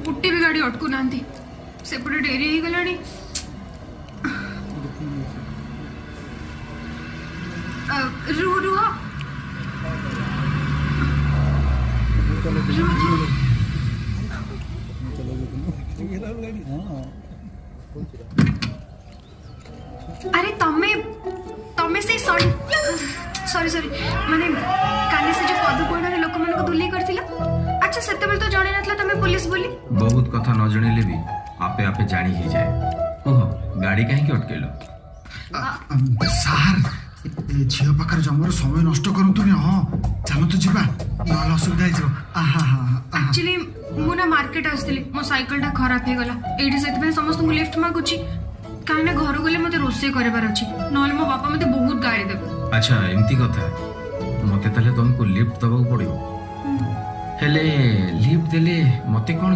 गोटे भी गाड़ी अटकू ना सेपटे डेरी हो गलानी रुह रुह अरे तमे तमे से सॉरी सॉरी माने काली से जो पदुकोण रे लोक मन को दुली करथिला अच्छा सेते बेल तो जाने नथला तमे पुलिस बोली बहुत कथा न जणिले भी आपे आपे जानी ही जाए ओहो गाड़ी काहे के अटकेलो सार झियो पाखर जमर समय नष्ट करंतुनी हां चलो तो जीवा नहले असुविधा हो जो आहा हा एक्चुअली मुना मार्केट आसली मो साइकिल टा खराब हो गला एठी सेते पे समस्त को लिफ्ट मागुची काहे ना घर गले मते रोसे करबार अछि नहले मो बापा मते बहुत गाड़ी देबो अच्छा एमती कथा मते तले तुमको लिफ्ट दबाक पड़िबो हेले लिफ्ट देले मते कोन